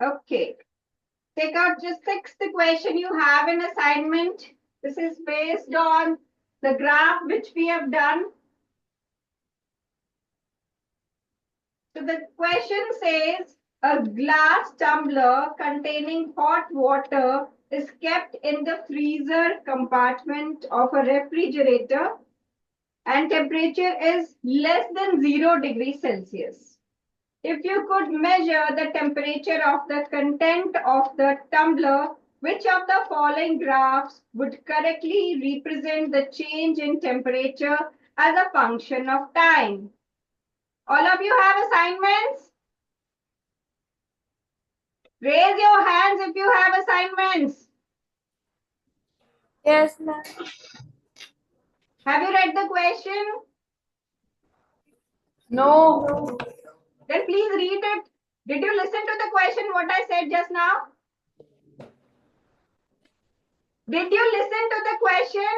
Okay. Take out just sixth question you have in assignment. This is based on the graph which we have done. So the question says a glass tumbler containing hot water is kept in the freezer compartment of a refrigerator and temperature is less than 0 degrees Celsius. If you could measure the temperature of the content of the tumbler, which of the following graphs would correctly represent the change in temperature as a function of time? All of you have assignments? Raise your hands if you have assignments. Yes, ma'am. Have you read the question? No. Then please read it. Did you listen to the question what I said just now? Did you listen to the question?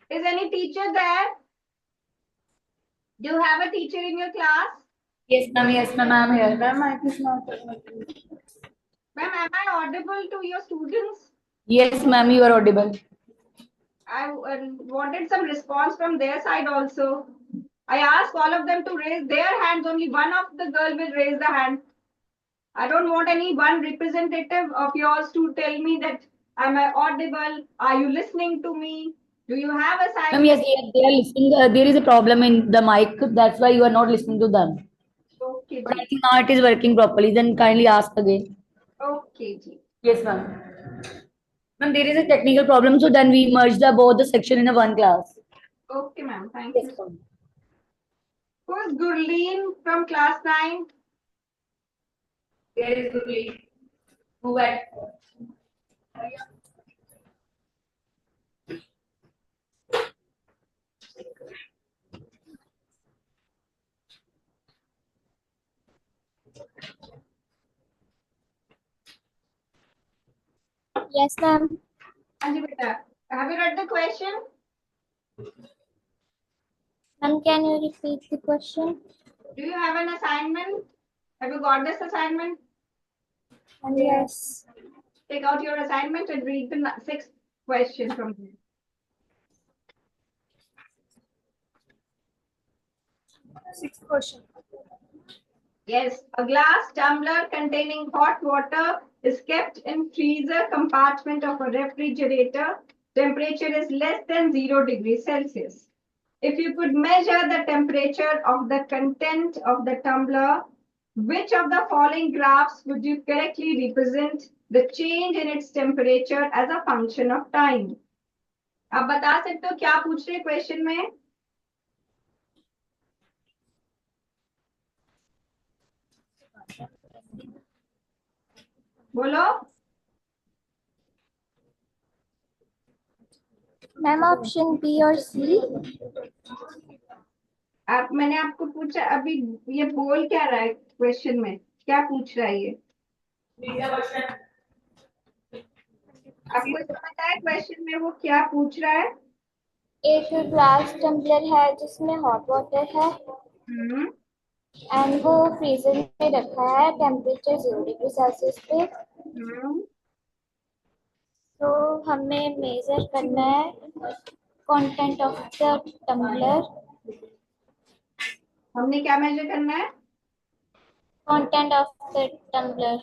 Is any teacher there? Do you have a teacher in your class? Yes, ma'am. Yes, ma'am. I'm here. Ma'am, mic is not working. Ma'am, am I audible to your students? Yes, ma'am. You are audible. I wanted some response from their side also. I asked all of them to raise their hands. Only one of the girl will raise the hand. I don't want any one representative of yours to tell me that am I audible? Are you listening to me? Do you have a Ma'am, silence? yes, they are listening. There is a problem in the mic. That's why you are not listening to them. Okay, But I ji. think now it is working properly. Then kindly ask again. Okay, ji. Yes, ma'am. Ma'am, there is a technical problem, so then we merged both the section in a one class. Okay, ma'am. Thank Yes, you. ma'am. Who is Gurleen from class 9? There is Gurleen. Who at? Yes, ma'am. Anji beta, have you read the question? Ma'am, can you repeat the question? Do you have an assignment? Have you got this assignment? Yes. Take out your assignment and read the sixth question from here. Sixth question. Yes, a glass tumbler containing hot water is kept in freezer compartment of a refrigerator. Temperature is less than 0 degrees Celsius. If you could measure the temperature of the content of the tumbler, which of the following graphs would you correctly represent the change in its temperature as a function of time? आप बता सकते हो क्या पूछ रहे question में? बोलो. Ma'am, option B or C? मैंने आपको पूछा अभी ये बोल क्या रहा है क्वेश्चन में क्या पूछ रहा है ये आपको समझ आया क्वेश्चन में वो क्या पूछ रहा है एक ग्लास टम्बलर है जिसमें हॉट वाटर है हम्म एंड वो फ्रीजर में रखा है टेम्परेचर 0 डिग्री सेल्सियस पे. हम्म तो हमें मेजर करना है कंटेंट ऑफ द टम्बलर. हमने क्या मेजर करना है content of the tumbler.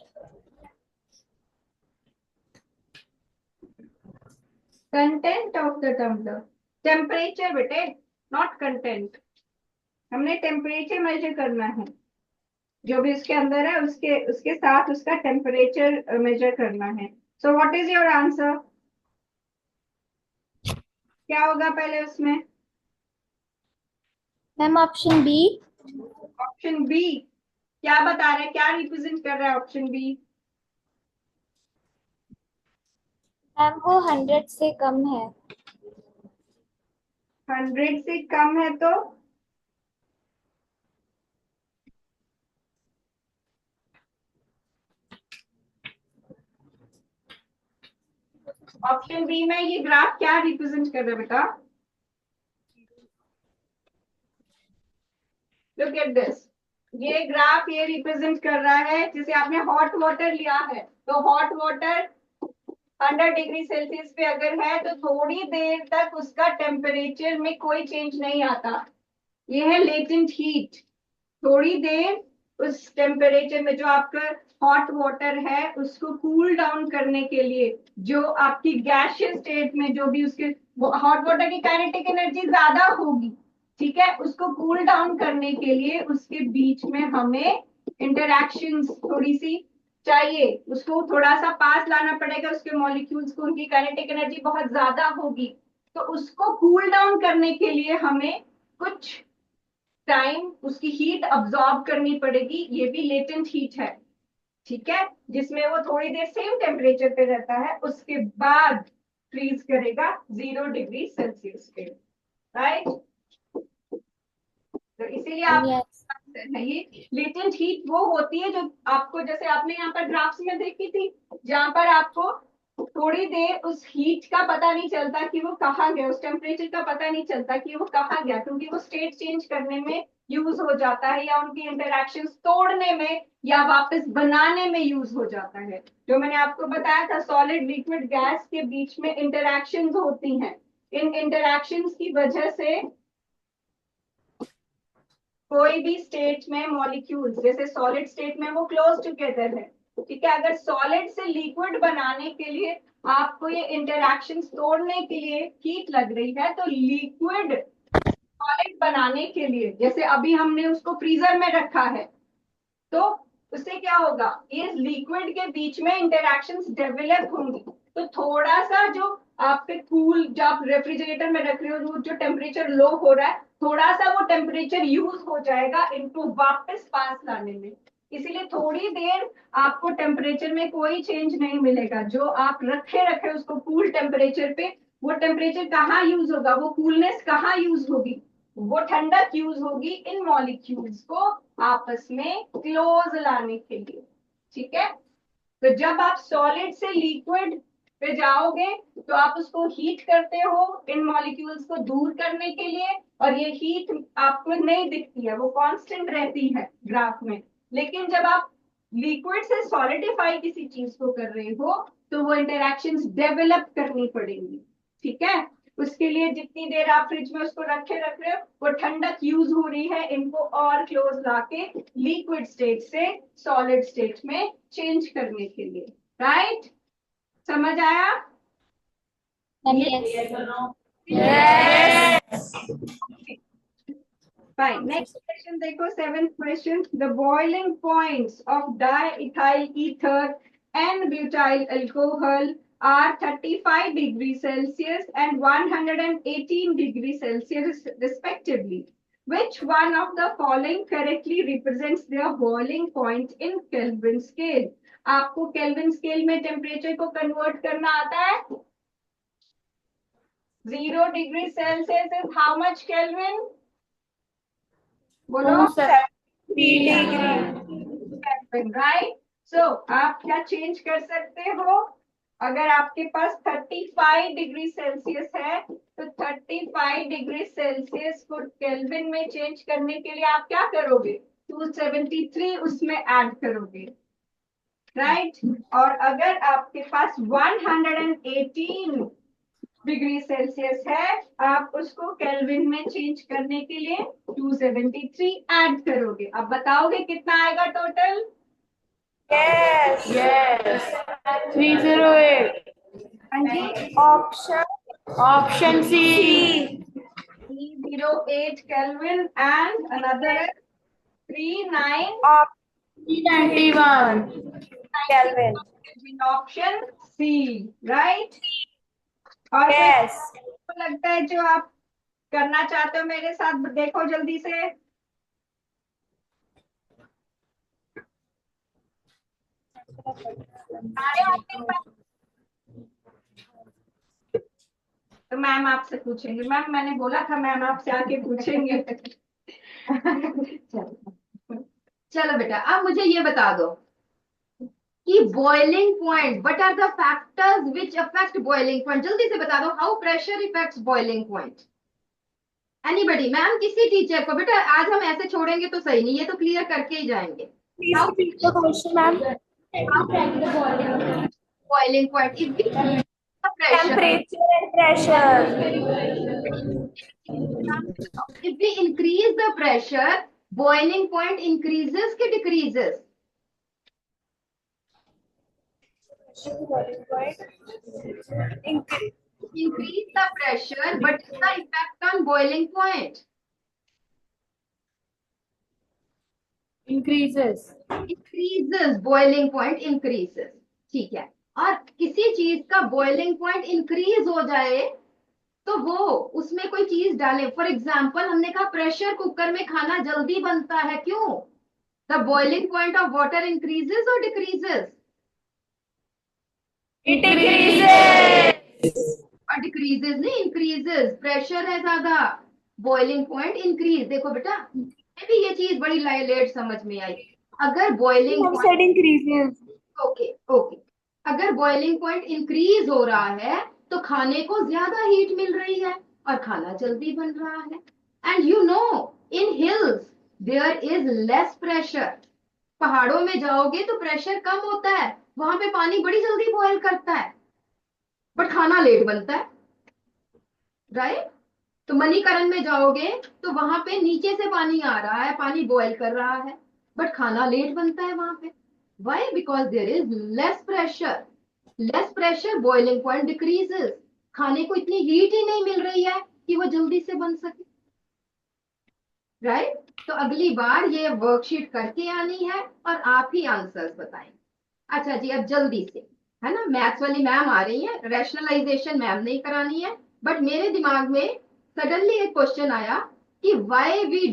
Content of the tumbler temperature बेटे नॉट कंटेंट हमने टेम्परेचर मेजर करना है जो भी उसके अंदर है उसके उसके साथ उसका टेम्परेचर मेजर करना है so what is your answer क्या होगा पहले उसमें ma'am option B. Option B क्या बता रहे हैं क्या रिप्रेजेंट कर रहा है ऑप्शन बी मैम वो 100 से कम है. 100 से कम है तो ऑप्शन बी में ये ग्राफ क्या रिप्रेजेंट कर रहा है बेटा? लुक एट दिस, ये ग्राफ ये रिप्रेजेंट कर रहा है, जैसे आपने हॉट वाटर लिया है, तो हॉट वाटर 100 डिग्री सेल्सियस पे अगर है तो थोड़ी देर तक उसका टेम्परेचर में कोई चेंज नहीं आता, ये है लेटेंट हीट। थोड़ी देर उस टेम्परेचर में जो आपका हॉट वाटर है उसको कूल डाउन करने के लिए, जो आपकी गैसियस स्टेट में जो भी उसके हॉट वाटर की काइनेटिक एनर्जी ज्यादा होगी, ठीक है, उसको कूल डाउन करने के लिए उसके बीच में हमें इंटरैक्शंस थोड़ी सी चाहिए, उसको थोड़ा सा पास लाना पड़ेगा उसके मॉलिक्यूल्स को, उनकी काइनेटिक एनर्जी बहुत ज्यादा होगी, तो उसको कूल डाउन करने के लिए हमें कुछ टाइम उसकी हीट अब्सॉर्ब करनी पड़ेगी, ये भी लेटेंट हीट है, ठीक है, जिसमें वो थोड़ी देर सेम टेम्परेचर पे रहता है, उसके बाद फ्रीज करेगा 0 डिग्री सेल्सियस पे, राइट। तो इसीलिए आप Yes. है ये लेटेंट हीट वो होती है जो आपको, जैसे आपने यहाँ पर ग्राफ्स में देखी थी, जहां पर आपको थोड़ी देर उस हीट का पता नहीं चलता कि वो कहाँ गया, उस टेम्परेचर का पता नहीं चलता कि वो कहाँ गया, क्योंकि वो स्टेट चेंज करने में यूज हो जाता है, या उनकी इंटरैक्शंस तोड़ने में या वापस बनाने में यूज हो जाता है। जो मैंने आपको बताया था सॉलिड लिक्विड गैस के बीच में इंटरैक्शंस होती हैं, इन इंटरैक्शंस की वजह से कोई भी स्टेट में मॉलिक्यूल्स, जैसे सॉलिड स्टेट में वो क्लोज टुगेदर है, ठीक है, अगर सॉलिड से लिक्विड बनाने के लिए आपको ये इंटरैक्शंस तोड़ने के लिए हीट लग रही है, तो लिक्विड सॉलिड बनाने के लिए, जैसे अभी हमने उसको फ्रीजर में रखा है, तो उससे क्या होगा, इस लिक्विड के बीच में इंटरैक्शंस डेवलप होंगी, तो थोड़ा सा जो आपके कूल जो आप रेफ्रिजरेटर में रख रहे हो जो टेम्परेचर लो हो रहा है, थोड़ा सा वो टेम्परेचर यूज हो जाएगा इनको वापस पास लाने में, इसीलिए थोड़ी देर आपको टेम्परेचर में कोई चेंज नहीं मिलेगा, जो आप रखे रखे उसको कूल टेम्परेचर पे, वो टेम्परेचर कहाँ यूज होगा, वो कूलनेस कहाँ यूज होगी, वो ठंडक यूज होगी इन मॉलिक्यूल्स को आपस में क्लोज लाने के लिए, ठीक है। तो जब आप सॉलिड से लिक्विड पे जाओगे तो आप उसको हीट करते हो इन मॉलिक्यूल्स को दूर करने के लिए, और ये हीट आपको नहीं दिखती है, वो कांस्टेंट रहती है ग्राफ में, लेकिन जब आप लिक्विड से सॉलिडिफाई किसी चीज को कर रहे हो तो वो इंटरैक्शंस डेवलप करनी पड़ेंगी, ठीक है, उसके लिए जितनी देर आप फ्रिज में उसको रखे रख रहे हो वो ठंडक यूज हो रही है इनको और क्लोज लाके लिक्विड स्टेट से सॉलिड स्टेट में चेंज करने के लिए, राइट। समझ आया? Yes. फाइन, नेक्स्ट क्वेश्चन देखो, seventh question, the boiling points of diethyl ether and butyl alcohol are 35 degrees Celsius and 118 degrees Celsius respectively. Which one of the following correctly represents their boiling point in Kelvin scale? आपको kelvin scale में temperature को convert करना आता है? 0 degree Celsius is how much kelvin? बोलो। 270 right. सो आप क्या change कर सकते हो, अगर आपके पास 35 डिग्री सेल्सियस है तो 35 डिग्री सेल्सियस को केल्विन में चेंज करने के लिए आप क्या करोगे, 273 उसमें ऐड करोगे, राइट। और अगर आपके पास 118 डिग्री सेल्सियस है, आप उसको केल्विन में चेंज करने के लिए 273 ऐड करोगे, अब बताओगे कितना आएगा टोटल? Yes. Yes. 308. हाँ जी, Option C. 308 Kelvin and another is 39 391. Kelvin. Option C, right? और Yes. कोई लगता है जो आप करना चाहते हो मेरे साथ, देखो जल्दी से। तो मैम आपसे पूछेंगे, मैम मैंने बोला था मैम आपसे आके पूछेंगे। चलो चलो बेटा, अब मुझे ये बता दो कि boiling point, what are the factors which affect boiling point? जल्दी से बता दो, how pressure effects boiling point? Anybody? Ma'am किसी टीचर को? बेटा आज हम ऐसे छोड़ेंगे तो सही नहीं, ये तो क्लियर करके ही जाएंगे। Please repeat the question, ma'am. Boiling point, if we the pressure, Temperature and pressure. if we increase the pressure, boiling point increases कि decreases? Increase the pressure, but the effect on boiling point increases. increases, boiling point increases. ठीक है, और किसी चीज का boiling point increase हो जाए तो वो उसमें कोई चीज डाले, फॉर एग्जाम्पल हमने कहा प्रेशर कुकर में खाना जल्दी बनता है, क्यों? The boiling point of water increases और डिक्रीजेस? It decreases. और डिक्रीजेस नहीं, इंक्रीजेस। प्रेशर है ज्यादा, बॉइलिंग पॉइंट इंक्रीज। देखो बेटा, ये भी ये चीज बड़ी लेट समझ में आई। अगर boiling Ma'am said increases. Okay okay, अगर बॉइलिंग पॉइंट इंक्रीज हो रहा है तो खाने को ज्यादा हीट मिल रही है और खाना जल्दी बन रहा है। And you know, in hills there is less pressure. पहाड़ों में जाओगे तो प्रेशर कम होता है, वहां पे पानी बड़ी जल्दी बॉयल करता है बट खाना लेट बनता है, राइट? तो मणिकरण में जाओगे तो वहां पे नीचे से पानी आ रहा है, पानी बॉयल कर रहा है बट खाना लेट बनता है वहां पे। Why? Because there is less pressure. Less pressure, boiling point decreases. खाने को इतनी हीट ही नहीं मिल रही है कि वो जल्दी से बन सके, राइट? तो अगली बार ये वर्कशीट करके आनी है और आप ही आंसर्स बताएं। अच्छा जी, अब जल्दी से, है ना, मैथ्स वाली मैम आ रही है, रैशनलाइजेशन मैम नहीं करानी है, बट मेरे दिमाग में सडनली एक क्वेश्चन आया कि वाई वी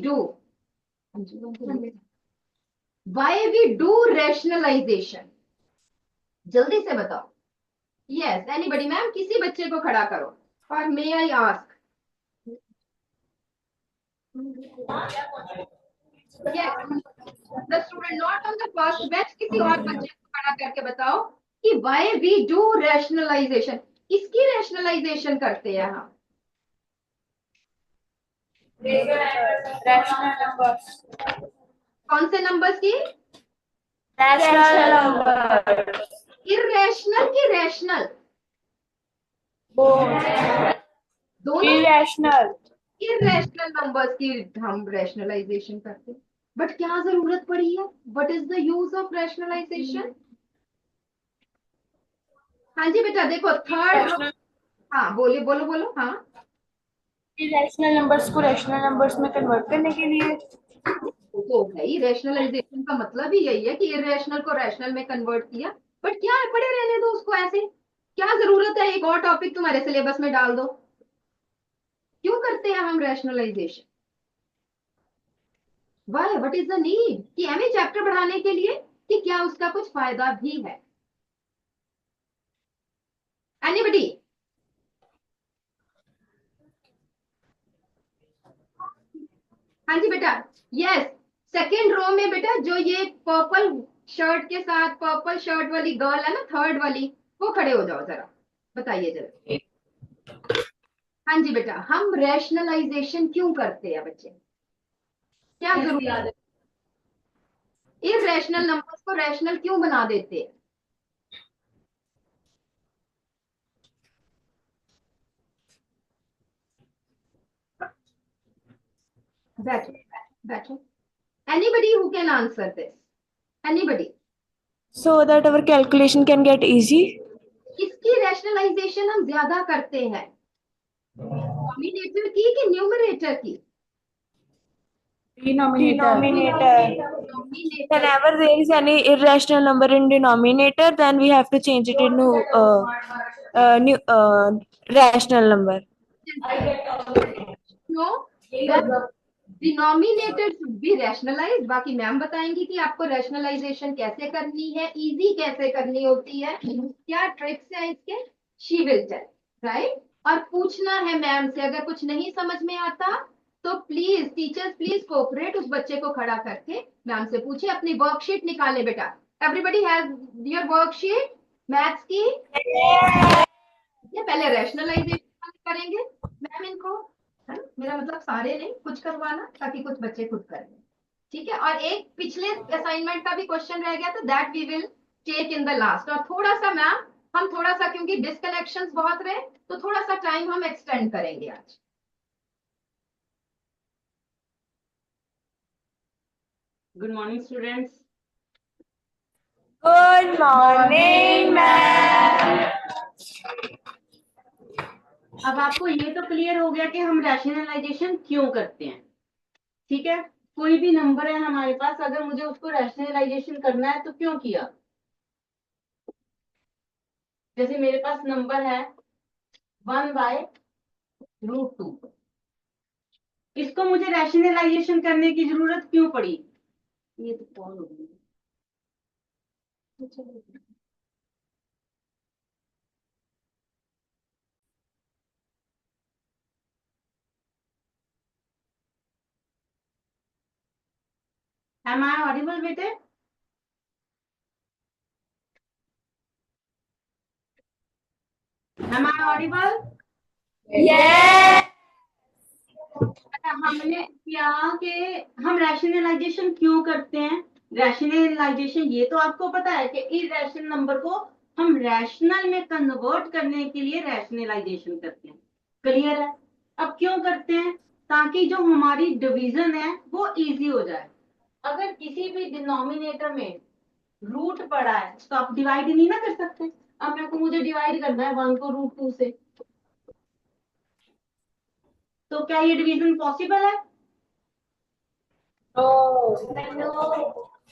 डू रैशनलाइजेशन? जल्दी से बताओ। Yes, anybody? मैम किसी बच्चे को खड़ा करो और may I ask, the student not on the first bench, किसी और बच्चे को खड़ा करके बताओ कि वाई वी डू रैशनलाइजेशन? किसकी रैशनलाइजेशन करते हैं हम? Rational numbers. कौन से नंबर्स की? Rational numbers. इरेशनल की रैशनल? दोनों। Irrational. इरेशनल नंबर्स की हम रैशनलाइजेशन करते हैं, बट क्या जरूरत पड़ी है? What is the use of rationalisation? हाँ जी बेटा, देखो थर्ड, हाँ बोलिए, बोलो बोलो, हाँ। Irrational numbers को rational numbers में convert करने के लिए। तो भाई रैशनलाइजेशन का मतलब ही यही है कि इरेशनल को रैशनल में कन्वर्ट किया, बट क्या है, पड़े रहने दो उसको ऐसे, क्या जरूरत है एक और टॉपिक तुम्हारे सिलेबस में डाल दो? क्यों करते हैं हम rationalisation? Why? What is the need? कि एमए चैप्टर बढ़ाने के लिए, कि क्या उसका कुछ फायदा भी है? एनीबडी? हाँ जी बेटा, यस। सेकेंड रो में बेटा जो ये पर्पल शर्ट के साथ पर्पल शर्ट वाली गर्ल है ना, थर्ड वाली, वो खड़े हो जाओ जरा, बताइए जरा। हाँ जी बेटा, हम रैशनलाइजेशन क्यों करते हैं बच्चे? क्या जरूरत है? इरेशनल नंबर्स को रैशनल क्यों बना देते हैं? बैठो बैठो, anybody who can answer this? Anybody? So that our calculation can get easy. किसकी रैशनलाइजेशन हम ज्यादा करते हैं, डिनोमिनेटर की कि न्यूमरेटर की? Denominator. Denominator. Whenever there is any irrational number in denominator, then we have to change it into new rational number. No, denominator should be rationalise. बाकी ma'am बताएंगी कि आपको रैशनलाइजेशन कैसे करनी है, इजी कैसे करनी होती है, क्या ट्रिक्स है इसके, शी विल टेल, राइट? और पूछना है मैम से, अगर कुछ नहीं समझ में आता तो प्लीज टीचर्स प्लीज कोऑपरेट, उस बच्चे को खड़ा करके मैम से पूछे, अपनी वर्कशीट निकाले बेटा, everybody has your worksheet maths की? ये पहले रैशनलाइजेशन करेंगे मैम इनको, है ना? मेरा मतलब सारे नहीं, कुछ करवाना ताकि कुछ बच्चे खुद करें, ठीक है। और एक पिछले असाइनमेंट का भी क्वेश्चन रह गया था, that we will take in the last. और थोड़ा सा मैम हम थोड़ा सा, क्योंकि डिस्कनेक्शंस बहुत रहे, तो थोड़ा सा टाइम हम एक्सटेंड करेंगे आज। Good morning students. Good morning, ma'am. अब आपको ये तो क्लियर हो गया कि हम रैशनलाइजेशन क्यों करते हैं, ठीक है। कोई भी नंबर है हमारे पास, अगर मुझे उसको रैशनलाइजेशन करना है तो क्यों किया। जैसे मेरे पास नंबर है 1/√2, इसको मुझे रैशनलाइजेशन करने की जरूरत क्यों पड़ी। ये तो कौन हो गई। Am I audible बेटे? Am I audible? Yes. हमने क्या कि हम रैशनलाइजेशन क्यों करते हैं। रैशनलाइजेशन ये तो आपको पता है कि इरेशनल नंबर को हम रैशनल में कन्वर्ट करने के लिए रैशनलाइजेशन करते हैं। क्लियर है। अब क्यों करते हैं, ताकि जो हमारी डिवीजन है वो इजी हो जाए। अगर किसी भी डिनोमिनेटर में रूट पड़ा है तो आप डिवाइड नहीं ना कर सकते। अब मेरे को मुझे डिवाइड करना है 1 को √2 से, तो क्या ये डिवीजन पॉसिबल है।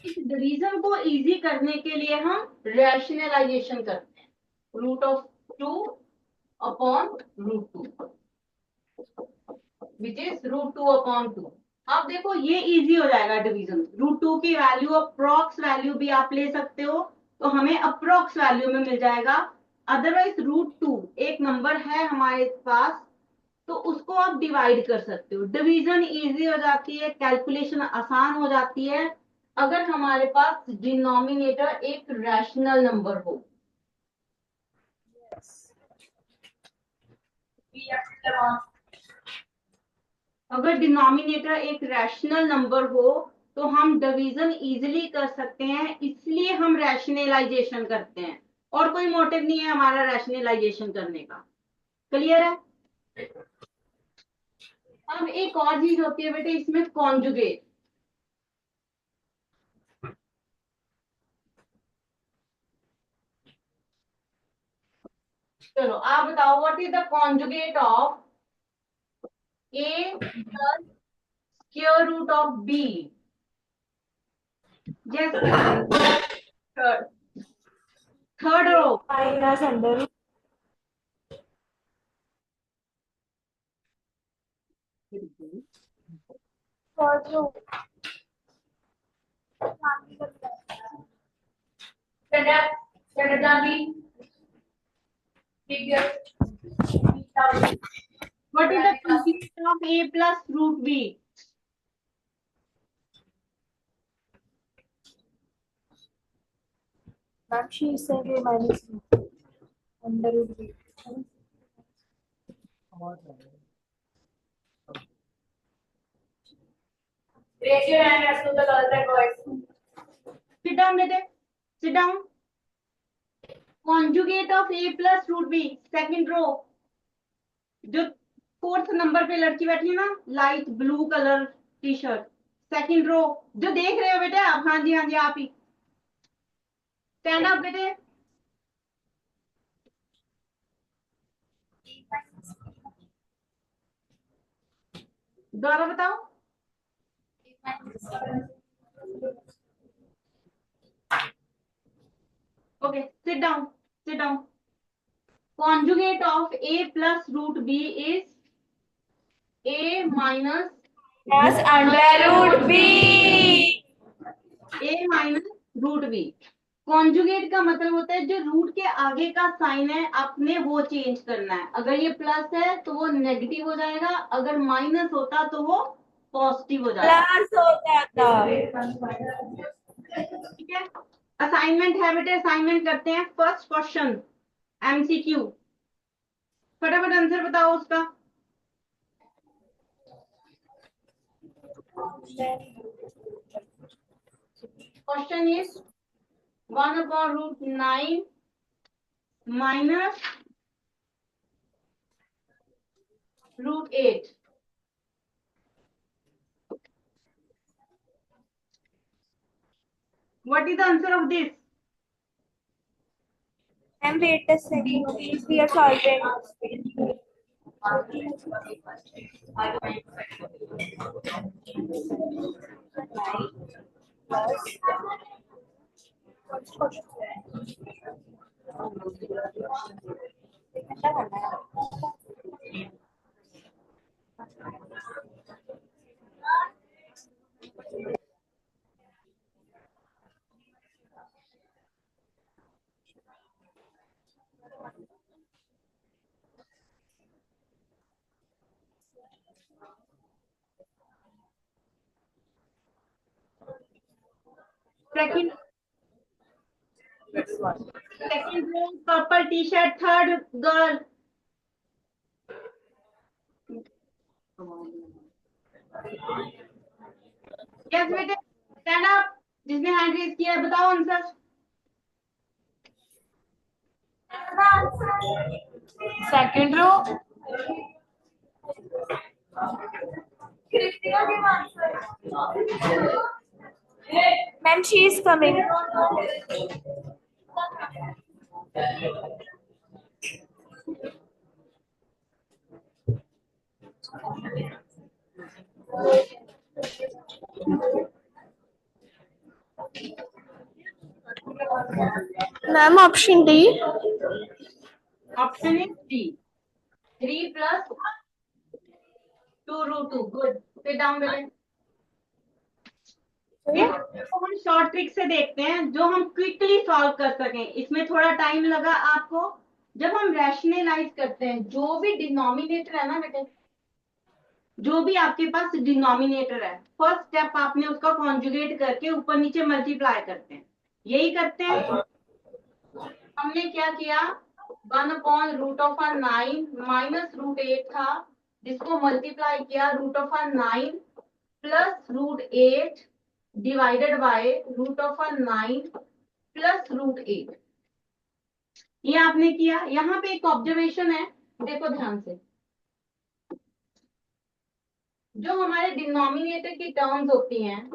इस डिवीजन को इजी करने के लिए हम रैशनलाइजेशन करते हैं, √2 अपॉन √2 विच इज √2/2। अब देखो ये इजी हो जाएगा डिवीजन। √2 की वैल्यू अप्रोक्स वैल्यू भी आप ले सकते हो, तो हमें अप्रोक्स वैल्यू में मिल जाएगा। अदरवाइज √2 एक नंबर है हमारे पास, तो उसको आप डिवाइड कर सकते हो, डिवीजन इजी हो जाती है, कैलकुलेशन आसान हो जाती है, अगर हमारे पास डिनोमिनेटर एक रैशनल नंबर हो। अगर डिनोमिनेटर एक रैशनल नंबर हो तो हम डिवीजन इजीली कर सकते हैं, इसलिए हम रैशनलाइजेशन करते हैं, और कोई मोटिव नहीं है हमारा रैशनलाइजेशन करने का। क्लियर है। अब एक और चीज होती है बेटे इसमें, कॉन्जुगेट। चलो आप बताओ, what is the conjugate of a plus square root of b। जैसे third row Minus under. what is the conjugate of a plus root b। Ma'am, she said a minus under would be. Raise your hand as to the girls and boys. Sit down बेटे, sit down। conjugate of a plus root b, second row, जो fourth number पे लड़की बैठी है ना, light blue colour T shirt, second row, जो देख रहे हो बेटे आप। हाँ जी हाँ जी आप ही। स्टैंड अप बेटे। दोबारा बताओ। Okay sit down, sit down. conjugate of a plus root b is a minus Plus under root b. a minus root B. Conjugate का मतलब होता है जो रूट के आगे का साइन है आपने वो चेंज करना है। अगर ये प्लस है तो वो नेगेटिव हो जाएगा, अगर माइनस होता तो वो पॉजिटिव हो जाएगा। Plus हो जाता. ठीक है। असाइनमेंट है बेटे, असाइनमेंट करते हैं। फर्स्ट क्वेश्चन एमसीक्यू, फटाफट आंसर बताओ उसका। Question is 1/√9 minus √8. What is the answer of this? And wait a second, please. We are solving. Second row, purple t-shirt, third girl. Yes बेटे, stand up. जिसने hand raise किया है बताओ answer. Second row. Ma'am, she is coming. Ma'am, option D. Option is D. 3 plus 2√2. Good. Sit down बेटे। तो हम short trick से देखते हैं जो हम क्विकली सॉल्व कर सकें। इसमें थोड़ा टाइम लगा आपको। जब हम रैशनलाइज करते हैं, जो भी डिनोमिनेटर है ना बेटे, जो भी आपके पास डिनोमिनेटर है, फर्स्ट स्टेप आपने उसका कॉन्जुगेट करके ऊपर नीचे मल्टीप्लाई करते हैं। यही करते हैं। हमने क्या किया, 1/√9 माइनस √8 था, जिसको मल्टीप्लाई किया √9 प्लस √8 डिवाइडेड बाय √9 प्लस √8। ये आपने किया। यहाँ पे एक ऑब्जर्वेशन है, देखो ध्यान से। जो हमारे डिनोमिनेटर की टर्म्स होती हैं,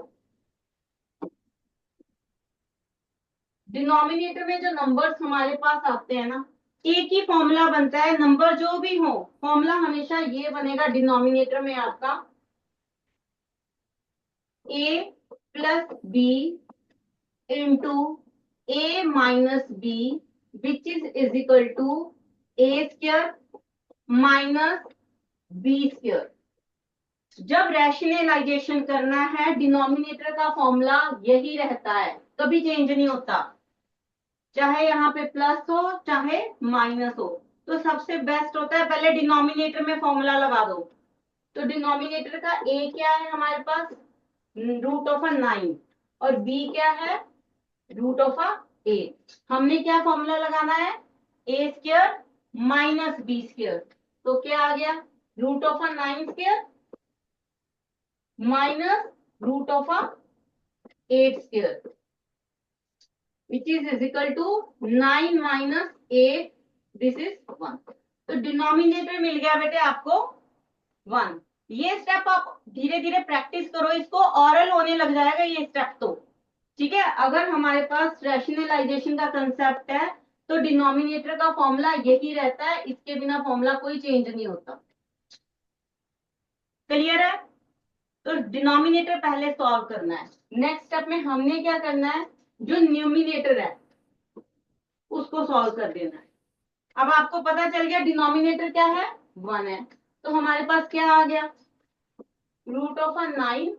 डिनोमिनेटर में जो नंबर्स हमारे पास आते हैं ना, एक ही फॉर्मूला बनता है। नंबर जो भी हो, फॉर्मूला हमेशा ये बनेगा डिनोमिनेटर में आपका, a plus B into a minus B which is equal to a square minus B square. जब रैशनलाइजेशन करना है, डिनोमिनेटर का फॉर्मूला यही रहता है, कभी चेंज नहीं होता, चाहे यहाँ पे प्लस हो चाहे माइनस हो। तो सबसे बेस्ट होता है पहले डिनोमिनेटर में फॉर्मूला लगा दो। तो डिनोमिनेटर का a क्या है हमारे पास, √9, और b क्या है, √8। हमने क्या फॉर्मूला लगाना है, a square minus B square. तो क्या आ गया, √9 square minus √8 square which is equal to 9 minus 8, this is 1। तो डिनोमिनेटर मिल गया बेटे आपको 1। ये स्टेप आप धीरे धीरे प्रैक्टिस करो, इसको ऑरल होने लग जाएगा ये स्टेप तो, ठीक है। अगर हमारे पास रैशनलाइजेशन का कंसेप्ट है तो डिनोमिनेटर का फॉर्मूला यही रहता है, इसके बिना फॉर्मूला कोई चेंज नहीं होता। क्लियर है? तो डिनोमिनेटर पहले सॉल्व करना है। नेक्स्ट स्टेप में हमने क्या करना है, जो न्यूमिनेटर है उसको सॉल्व कर देना है। अब आपको पता चल गया डिनोमिनेटर क्या है, 1 है। तो हमारे पास क्या आ गया, √9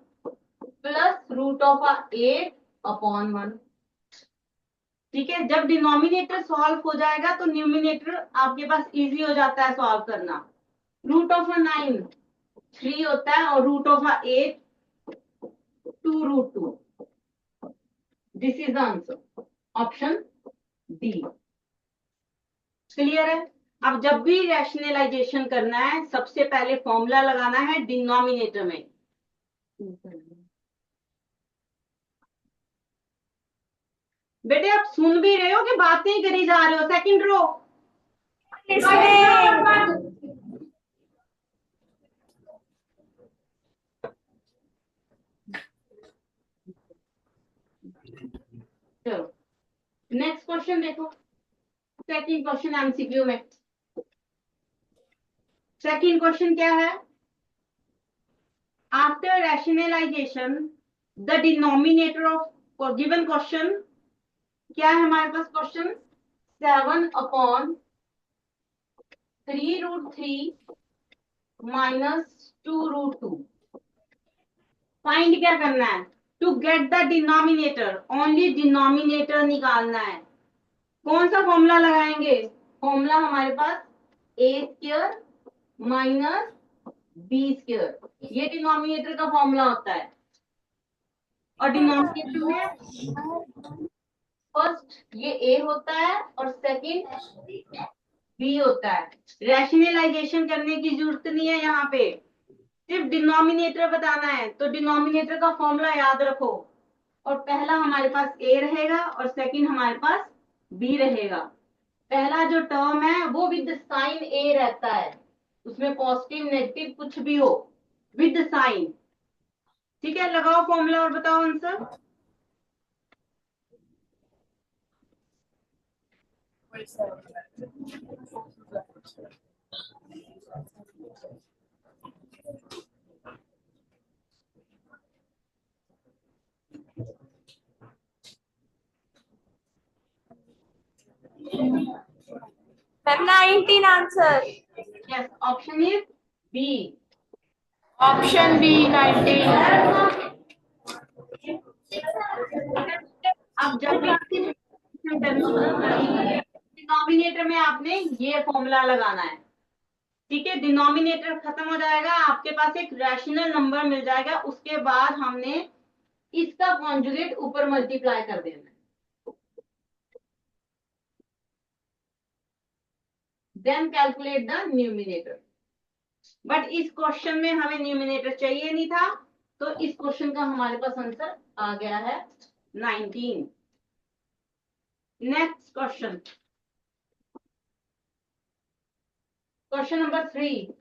प्लस √8 अपॉन 1। ठीक है, जब डिनोमिनेटर सॉल्व हो जाएगा तो न्यूमिनेटर आपके पास इजी हो जाता है सॉल्व करना। √9 3 होता है और √8 2√2। This is the answer. Option D. Clear है? अब जब भी रैशनलाइजेशन करना है सबसे पहले फॉर्मूला लगाना है डिनोमिनेटर में। बेटे आप सुन भी रहे हो कि बातें ही करी जा रहे हो? सेकंड रो चलो नेक्स्ट क्वेश्चन देखो। सेकंड क्वेश्चन एमसीक्यू में सेकंड क्वेश्चन क्या है? After rationalisation the denominator of given question क्या है हमारे पास? क्वेश्चन 7/3√3 -2√2। फाइंड क्या करना है? To get the denominator, only denominator निकालना है। कौन सा फॉर्मूला लगाएंगे? फॉर्मूला हमारे पास a² माइनस b², ये डिनोमिनेटर का फॉर्मूला होता है। और डिनोमिनेटर में फर्स्ट ये a होता है और सेकंड b होता है। रैशनलाइजेशन करने की जरूरत नहीं है, यहाँ पे सिर्फ डिनोमिनेटर बताना है। तो डिनोमिनेटर का फॉर्मूला याद रखो, और पहला हमारे पास a रहेगा और सेकंड हमारे पास b रहेगा। पहला जो टर्म है वो विद साइन a रहता है, उसमें पॉजिटिव नेगेटिव कुछ भी हो, विद साइन। ठीक है, लगाओ फॉर्मूला और बताओ answer. Then 19 answer. Yes, option is B. Option B 19। अब जब भी डिनोमिनेटर में आपने ये फॉर्मूला लगाना है। ठीक है, डिनोमिनेटर खत्म हो जाएगा, आपके पास एक रैशनल नंबर मिल जाएगा, उसके बाद हमने इसका कॉन्जुगेट ऊपर मल्टीप्लाई कर देना है। Then calculate the numerator. But इस क्वेश्चन में हमें न्यूमिनेटर चाहिए नहीं था, तो इस क्वेश्चन का हमारे पास आंसर आ गया है 19। Next question, question number 3।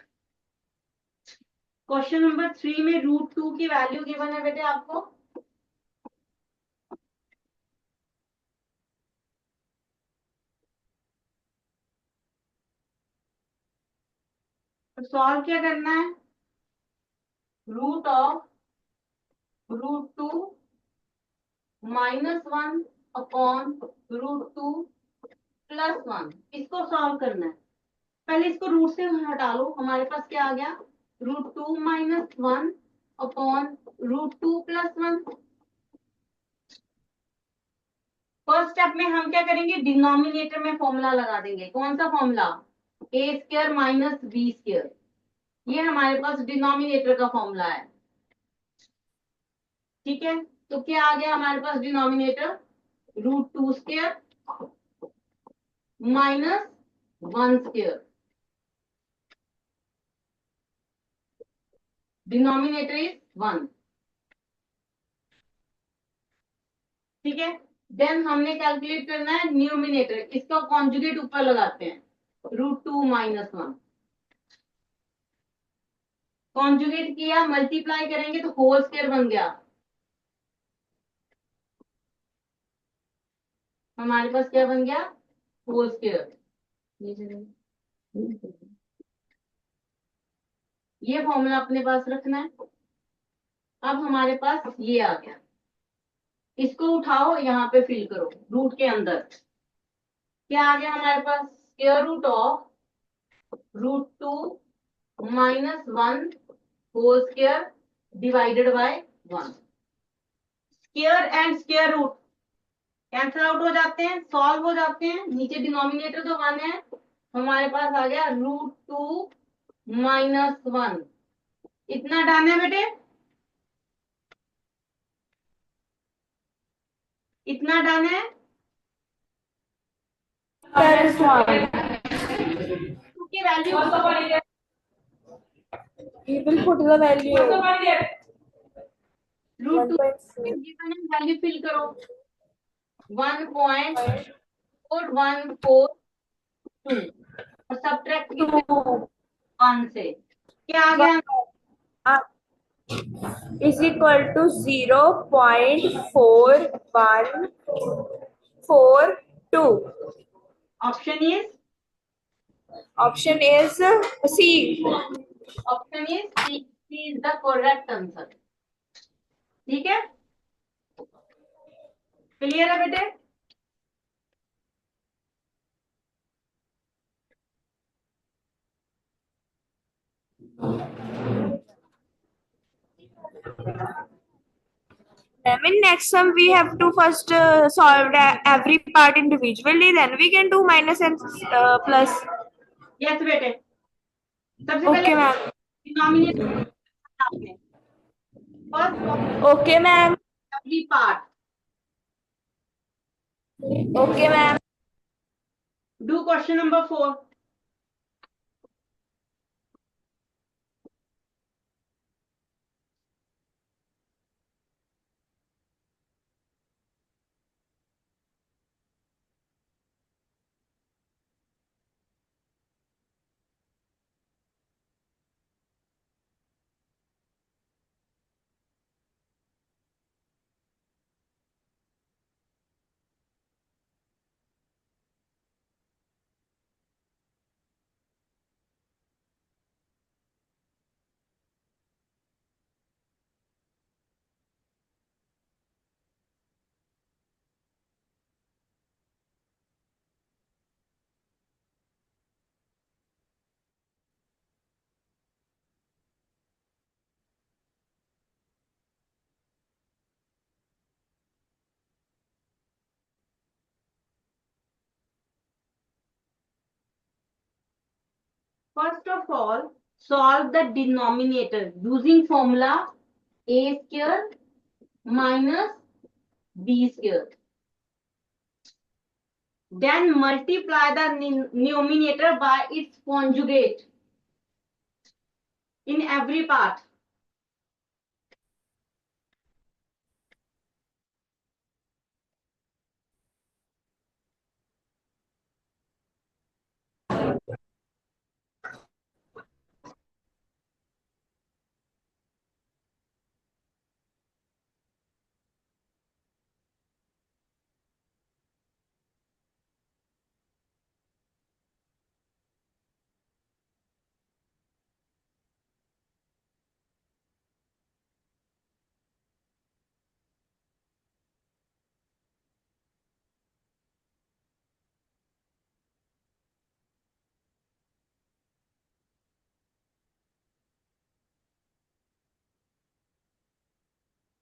Question number 3 में √2 की वैल्यू गिवन है बेटे आपको। तो सॉल्व क्या करना है? रूट ऑफ √2 -1 अपॉन √2 +1, इसको सॉल्व करना है। पहले इसको रूट से हटा लो, हमारे पास क्या आ गया? √2 -1 अपॉन √2 +1। फर्स्ट स्टेप में हम क्या करेंगे? डिनोमिनेटर में फॉर्मूला लगा देंगे। कौन सा फॉर्मूला? a² minus b²। ये हमारे पास डिनोमिनेटर का फॉर्मूला है। ठीक है, तो क्या आ गया हमारे पास डिनोमिनेटर? √2² -1²। Denominator is 1। ठीक है, देन हमने कैलकुलेट करना है न्यूमिनेटर, इसका कॉन्जुगेट ऊपर लगाते हैं, √2 -1। कॉन्जुगेट किया, मल्टीप्लाई करेंगे तो होल स्क्वायर बन गया। हमारे पास क्या बन गया? Whole square. ये फॉर्मूला अपने पास रखना है। अब हमारे पास ये आ गया, इसको उठाओ, यहाँ पे फिल करो रूट के अंदर। क्या आ गया हमारे पास? Square root of √2 -1 whole square divided by 1। Square and square root cancel out हो जाते हैं, सॉल्व हो जाते हैं। नीचे डिनोमिनेटर तो 1 है, हमारे पास आ गया √2 -1। इतना डन है बेटे? इतना डन है? minus 1. की value He will put the value. Root 2 1.4. Value fill करो 1.4142 और सब्ट्रैक्ट 1 से क्या आ गया Is equal to 0.4142. Option is Option is C. Option is C is the correct answer ठीक है क्लियर है बेटे In next sum, we have to first solve every part individually. Then we can do minus and plus. Yes बेटे सबसे Okay, पहले ma'am. Denominator आपने first Okay, ma'am. Every part Okay, ma'am. Do question number 4 First of all, solve the denominator using formula a square minus b square. Then multiply the numerator by its conjugate in every part.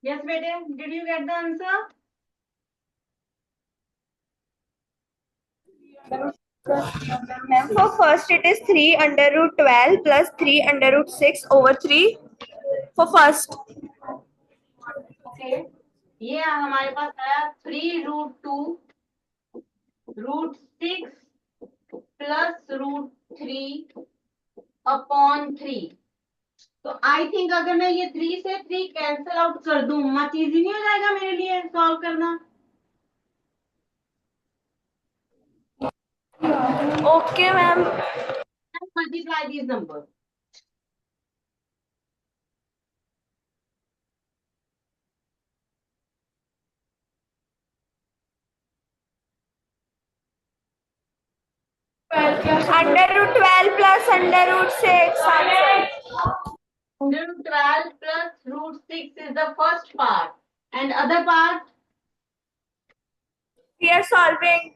Yes, Bete, did you get the answer? Ma'am, for first it is 3 under root 12 plus 3 under root 6 over 3 for first. Okay. ये हमारे पास आया 3√2√6 plus √3/3 तो I think अगर मैं ये 3 से 3 cancel out कर दूं मच इजी नहीं हो जाएगा मेरे लिए सॉल्व करना Okay, ma'am. Multiply these number Under root 12 plus under root 6. √12 plus √6 is the first part and other part We are solving.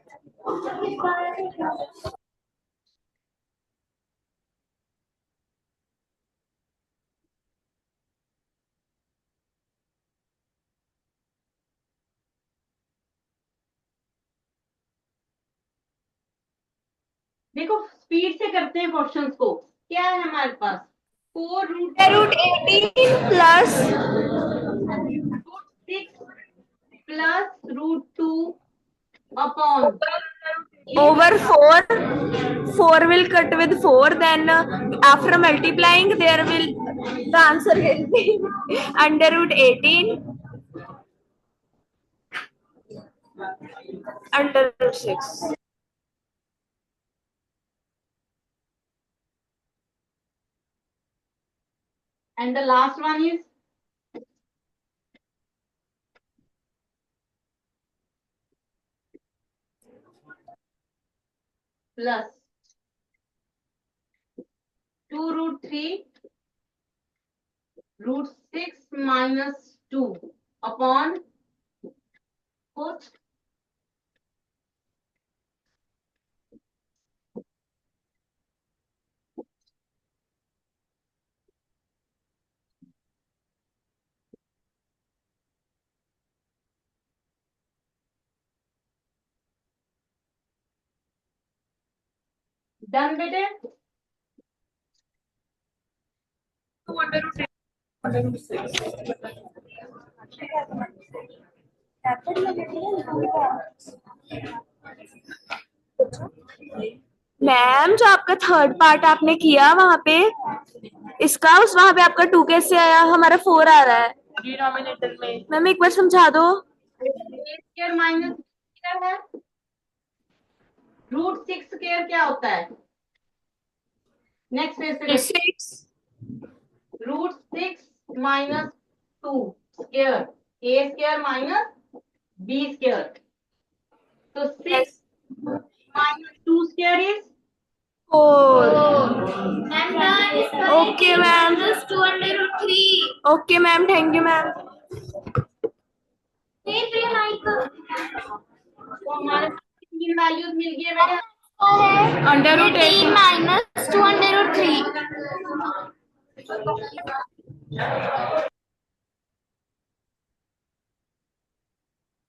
देखो स्पीड से करते हैं क्वेश्चंस को क्या है हमारे पास 4 Root 18 plus √6 plus √2/3 over 4, 4 will cut with 4, then after multiplying there will the answer will be under root 18 under root 6. And the last one is plus 2 root 3 root 6 minus 2 upon 4. Done बेटे? Ma'am जो आपका third part आपने किया वहां पे इसका उस वहां पे आपका 2 कैसे आया? हमारा 4 आ रहा है डिनोमिनेटर में। मैम एक बार समझा दो। स्क्वायर माइनस स्क्वायर है। रूट 6 स्क्वायर क्या होता है? नेक्स्ट पेज पे 6 रूट 6 माइनस 2 स्क्वायर, ए स्क्वायर माइनस बी स्क्वायर। तो 6 minus 2 square is 4। Okay, ma'am. Just 2 under root 3. Okay ma'am, thank you ma'am. Hey, Michael. तो हमारे पास तीन वैल्यूज मिल गए बेटा। Under root 18 minus 2 under root 3.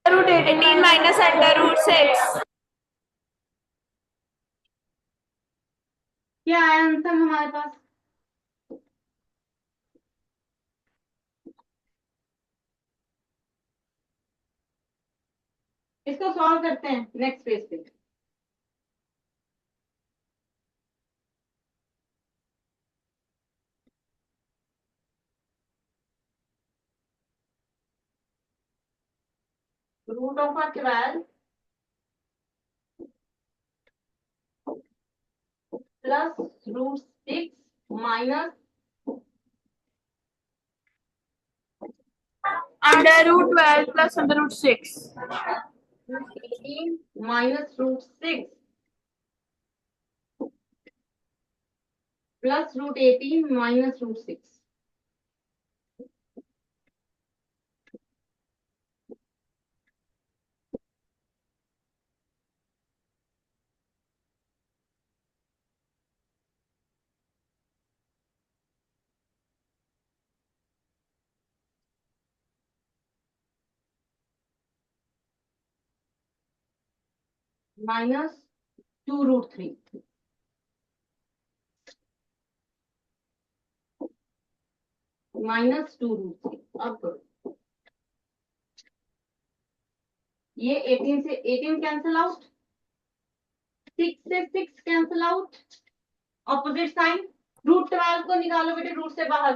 Root 18 minus under root 6। क्या है answer हमारे पास? इसको सॉल्व करते हैं नेक्स्ट पेज पे। Root of 12 plus root 6 minus under root 12 plus under root 6 18 minus root 6 plus root 18 minus root 6। Minus 2 root 3 minus 2 root 3। अब करो, ये 18 से 18 कैंसिल आउट, 6 से 6 cancel out, opposite sign. Root 12 को निकालो बेटे रूट से बाहर।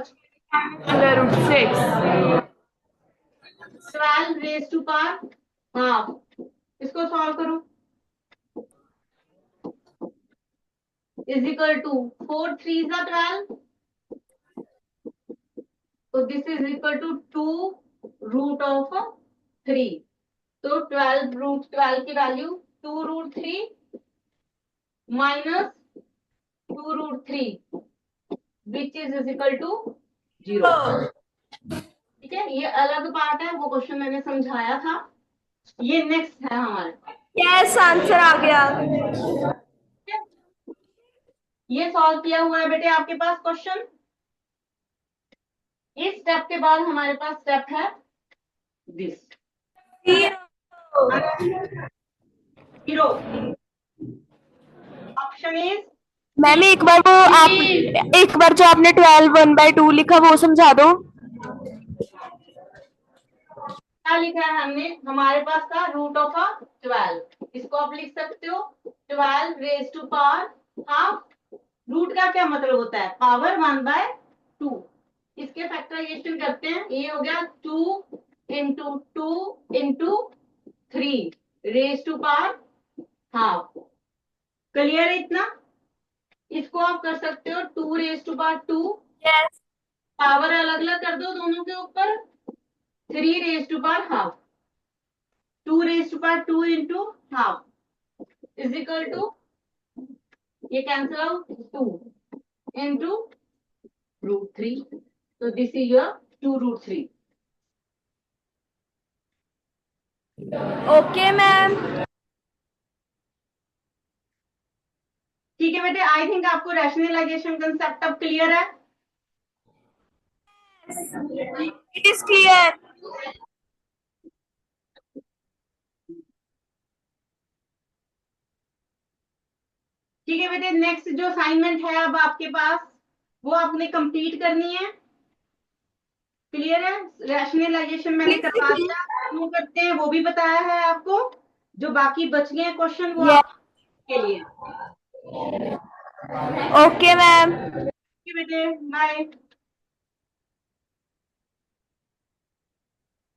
Under root 6 12 raise to power half. इसको सॉल्व करो। इज इक्वल टू 4 3 जा 12, तो this is equal to 2 root of 3। तो 12 रूट 12 की value 2 root 3 minus 2 root 3 which is equal to 0। ठीक है, ये अलग पार्ट है, वो क्वेश्चन मैंने समझाया था। ये नेक्स्ट है हमारे पास। यस आंसर आ गया। ये सॉल्व किया हुआ है बेटे आपके पास क्वेश्चन। इस स्टेप के बाद हमारे पास स्टेप है this zero. Option is ma'am एक बार वो आप एक बार जो आपने 12 1/2 लिखा वो समझा दो। क्या लिखा है हमने? हमारे पास था रूट ऑफ 12, इसको आप लिख सकते हो 12 raise to power half. Root का क्या मतलब होता है? पावर 1/2। इसके फैक्टराइजेशन करते हैं, ये हो गया 2 into 2 into 3 raise to power half. Clear है इतना? इसको आप कर सकते हो 2 raise to power 2, Yes. Power अलग अलग कर दो दोनों के ऊपर, 3 raise to power half. 2 raise to power 2 into half is equal to, ये कैंसिल आउट, 2 इंटू √3। तो this is your 2√3। Okay, ma'am. ठीक है बेटे, आई थिंक आपको रैशनलाइजेशन कंसेप्ट अब क्लियर है। It is clear. ठीक है बेटे, नेक्स्ट जो असाइनमेंट है अब आपके पास, वो आपने कंप्लीट करनी है। क्लियर है? रैशनलाइजेशन मैंने करवा दिया, क्यों करते हैं वो भी बताया है आपको। जो बाकी बच गए क्वेश्चन वो Yes. आपके लिए। Okay, ma'am. ठीक है बेटे, बाय।